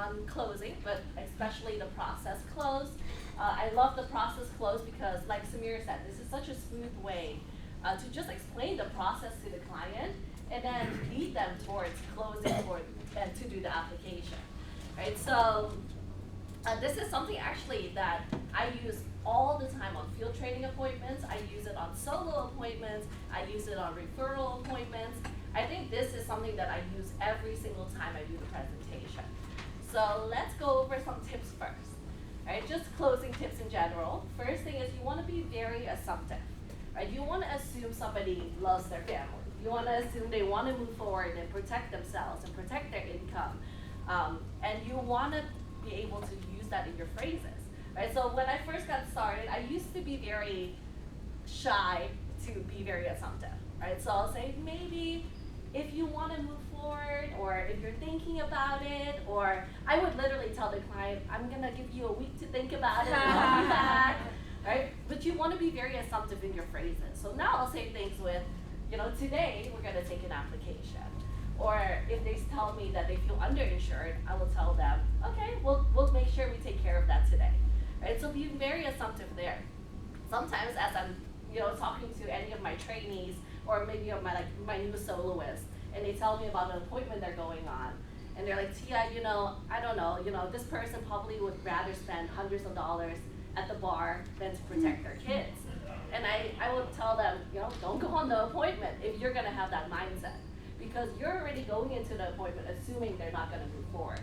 on closing, but especially the process close. I love the process close because, like Samir said, this is such a smooth way to just explain the process to the client and then lead them towards closing and to do the application, right? So this is something actually that I use all the time on field training appointments. I use it on solo appointments. I use it on referral appointments. I think this is something that I use every single time I do the presentation. So let's go over some tips first. Right, just closing tips in general. First thing is you want to be very assumptive. Right, you want to assume somebody loves their family. You want to assume they want to move forward and protect themselves and protect their income. And you want to be able to use that in your phrases. Right, so when I first got started, I used to be very shy to be very assumptive. Right, so I'll say maybe if you want to move forward, or if you're thinking about it, or I would literally tell the client, I'm gonna give you a week to think about it, and I'll be back, right? But you want to be very assumptive in your phrases. So now I'll say things with, today we're gonna take an application. Or if they tell me that they feel underinsured, I will tell them, okay, we'll make sure we take care of that today, right? So being very assumptive there. Sometimes as I'm, talking to any of my trainees, or maybe my new soloist, and they tell me about an appointment they're going on, and they're like, Tia, I don't know, this person probably would rather spend hundreds of dollars at the bar than to protect their kids. And I would tell them, don't go on the appointment if you're gonna have that mindset, because you're already going into the appointment assuming they're not gonna move forward.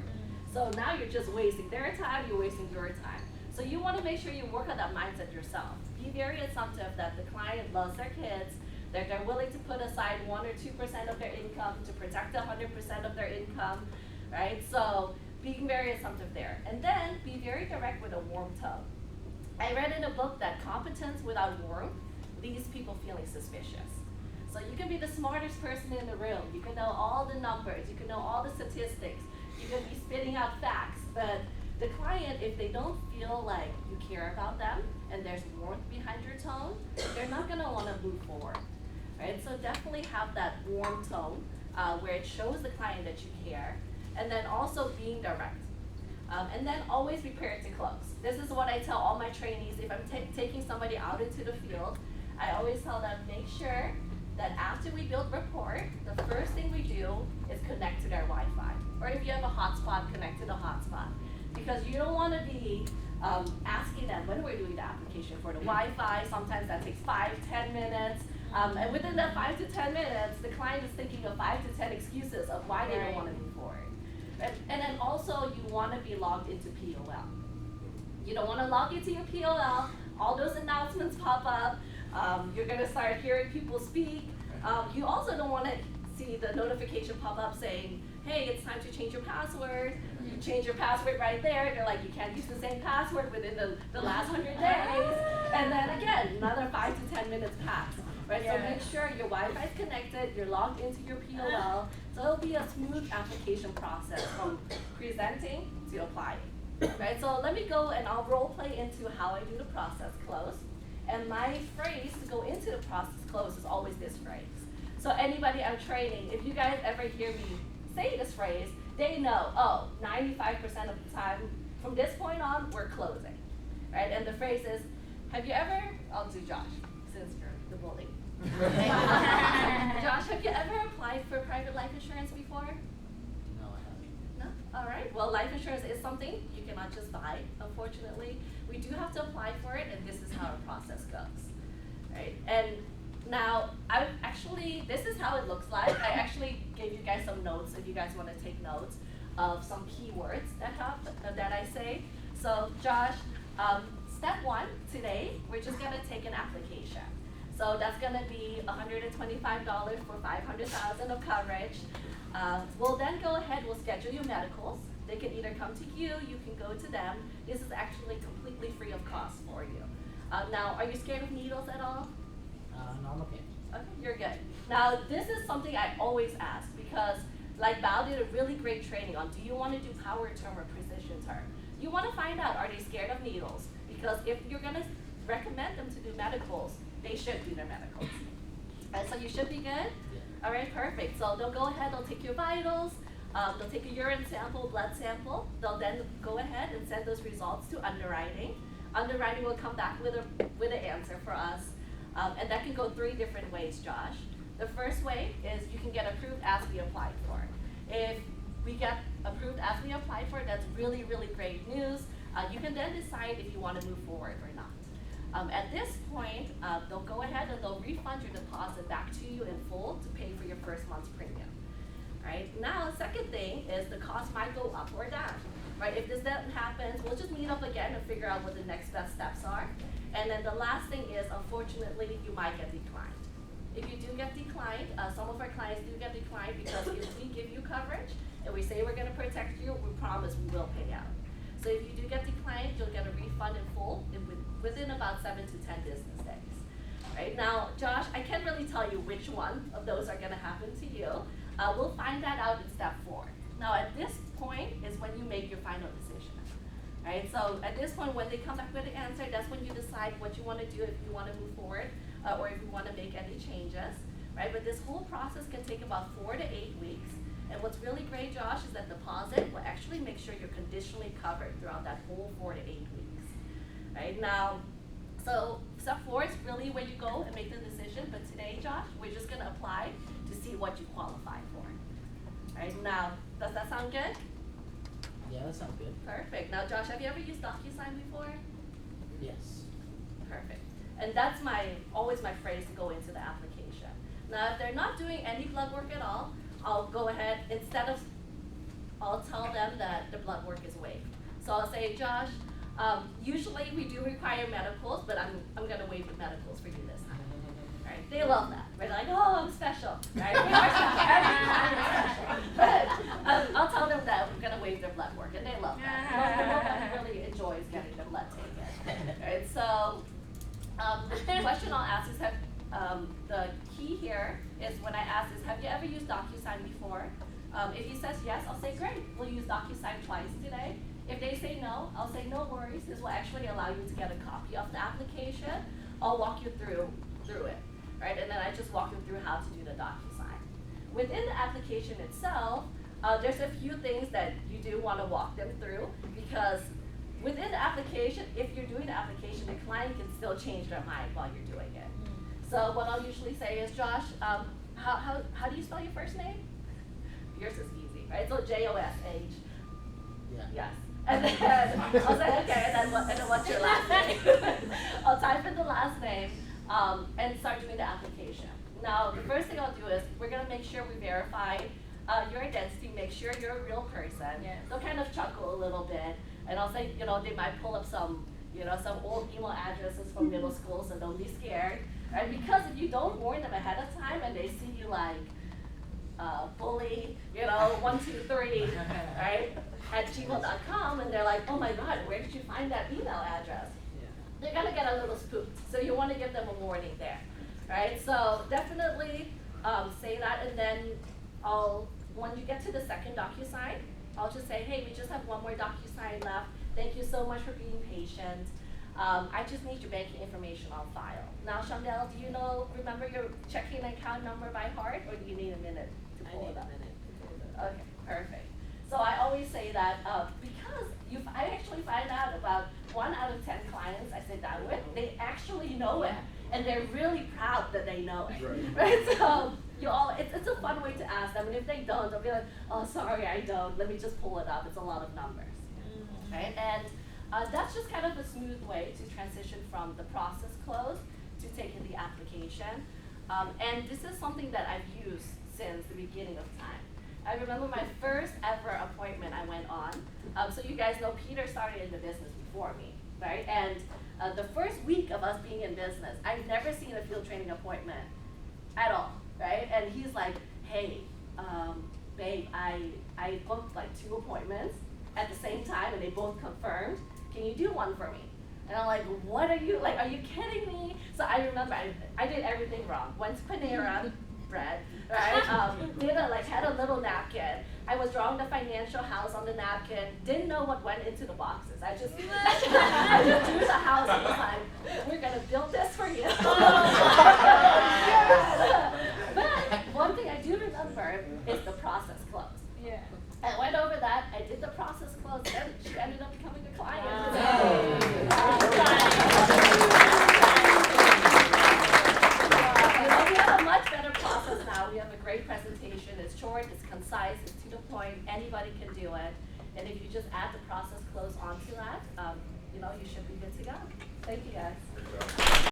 So now you're just wasting their time, you're wasting your time. So you wanna make sure you work on that mindset yourself. Be very assumptive that the client loves their kids, that they're willing to put aside 1 or 2% of their income to protect 100% of their income, right? So being very assumptive there. And then be very direct with a warm tone. I read in a book that competence without warmth leaves people feeling suspicious. So you can be the smartest person in the room, you can know all the numbers, you can know all the statistics, you can be spitting out facts, but the client, if they don't feel like you care about them and there's warmth behind your tone, they're not gonna wanna move forward. Right? So definitely have that warm tone where it shows the client that you care, and then also being direct. And then always prepared to close. This is what I tell all my trainees. If I'm taking somebody out into the field, I always tell them, make sure that after we build rapport, the first thing we do is connect to their Wi-Fi. Or if you have a hotspot, connect to the hotspot. Because you don't want to be asking them when we're doing the application for the Wi-Fi. Sometimes that takes 5-10 minutes. And within that 5 to 10 minutes, the client is thinking of 5 to 10 excuses of why they don't want to move forward. And then also you want to be logged into POL. You don't want to log into your POL, all those announcements pop up, you're going to start hearing people speak. You also don't want to see the notification pop up saying, hey, it's time to change your password. You change your password right there. They're like, you can't use the same password within the last 100 days. And then again, another 5 to 10 minutes pass. Right? So make sure your Wi-Fi is connected, you're logged into your POL, so it'll be a smooth application process from presenting to applying. Right? So let me go and I'll role play into how I do the process close. And my phrase to go into the process close is always this phrase. So anybody I'm training, if you guys ever hear me say this phrase, they know, 95% of the time, from this point on, we're closing. Right? And the phrase is, have you ever, I'll do Josh, since you're the bully. Josh, have you ever applied for private life insurance before? No, I haven't. No? All right. Well, life insurance is something you cannot just buy, unfortunately. We do have to apply for it, and this is how our process goes. Right? And now, this is how it looks like. I actually gave you guys some notes if you guys want to take notes of some keywords that I say. So, Josh, step 1 today, we're just going to take an application. So that's going to be $125 for $500,000 of coverage. We'll then go ahead, we'll schedule your medicals. They can either come to you, you can go to them. This is actually completely free of cost for you. Now, are you scared of needles at all? No, I'm okay. Okay, you're good. Now, this is something I always ask because like Val did a really great training on, do you want to do power term or precision term? You want to find out, are they scared of needles? Because if you're going to recommend them to do medicals, they should do their medicals. So you should be good? Yeah. All right, perfect. So they'll go ahead, they'll take your vitals. They'll take a urine sample, blood sample. They'll then go ahead and send those results to underwriting. Underwriting will come back with an answer for us. And that can go 3 different ways, Josh. The first way is you can get approved as we applied for. If we get approved as we applied for, that's really, really great news. You can then decide if you want to move forward or not. At this point, they'll go ahead and they'll refund your deposit back to you in full to pay for your first month's premium. Right? Now, the second thing is the cost might go up or down. Right? If this then happens, we'll just meet up again and figure out what the next best steps are. And then the last thing is, unfortunately, you might get declined. If you do get declined, some of our clients do get declined because if we give you coverage and we say we're going to protect you, we promise we will pay out. So if you do get declined, you'll get a refund in full within about 7 to 10 business days. Right? Now, Josh, I can't really tell you which one of those are going to happen to you. We'll find that out in step 4. Now, at this point is when you make your final decision. Right? So at this point, when they come back with the answer, that's when you decide what you want to do, if you want to move forward or if you want to make any changes. Right? But this whole process can take about 4 to 8 weeks. And what's really great, Josh, is that deposit will actually make sure you're conditionally covered throughout that whole 4 to 8 weeks. Right? Now, so step 4 is really where you go and make the decision. But today, Josh, we're just going to apply to see what you qualify for. Right? Now, does that sound good? Yeah, that sounds good. Perfect. Now, Josh, have you ever used DocuSign before? Yes. Perfect. And that's always my phrase to go into the application. Now, if they're not doing any blood work at all, I'll go ahead, I'll tell them that the blood work is waived. So I'll say, Josh, usually we do require medicals, but I'm gonna waive the medicals for you this time. Right? They love that. They're like, oh, I'm special. Right? We are special. Every time you're special. But I'll tell them that we're gonna waive their blood work, and they love that. Nobody really enjoys getting their blood taken. Right? So the question I'll ask is, the key here is when I ask is, have you ever used DocuSign before? If he says yes, I'll say great, we'll use DocuSign twice today. If they say no, I'll say no worries. This will actually allow you to get a copy of the application. I'll walk you through it, right? And then I just walk you through how to do the DocuSign. Within the application itself, there's a few things that you do want to walk them through because within the application, if you're doing the application, the client can still change their mind while you're doing it. So what I'll usually say is, Josh, how do you spell your first name? Yours is easy, right? So Josh. Yeah. Yes. And then I'll say, okay, and then what's your last name? I'll type in the last name and start doing the application. Now, the first thing I'll do is we're gonna make sure we verify your identity, make sure you're a real person. Yes. They'll kind of chuckle a little bit, and I'll say, they might pull up some old email addresses from middle school, so don't be scared. Right? Because if you don't warn them ahead of time and they see you like bully, 123, right, at gmail.com, and they're like, oh my God, where did you find that email address? Yeah. They're gonna get a little spooked. So you want to give them a warning there, right? So definitely say that, and then when you get to the second DocuSign, I'll just say, hey, we just have one more DocuSign left. Thank you so much for being patient. I just need your banking information on file. Now, Chandel, do you remember your checking account number by heart, or do you need a minute to pull it up? Okay, perfect. So I always say that because I actually find out about 1 out of 10 clients I sit down with, they actually know it, and they're really proud that they know it. Right? So it's a fun way to ask them, and if they don't, they'll be like, oh, sorry, I don't. Let me just pull it up. It's a lot of numbers. Right? And that's just kind of a smooth way to transition from the process close to taking the application. And this is something that I've used since the beginning of time. I remember my first ever appointment I went on. So you guys know Peter started in the business before me, right? And the first week of us being in business, I've never seen a field training appointment at all, right? And he's like, hey, babe, I booked like 2 appointments at the same time and they both confirmed. Can you do one for me? And I'm like, what are you kidding me? So I remember I did everything wrong. Went to Panera Bread, right? Had a little napkin. I was drawing the financial house on the napkin. Didn't know what went into the boxes. I just drew the house and was like, we're gonna build this for you. But one thing I do remember is the process close. Yeah. concise, it's to the point, anybody can do it. And if you just add the process close onto that, you know, you should be good to go. Thank you, guys. Great job.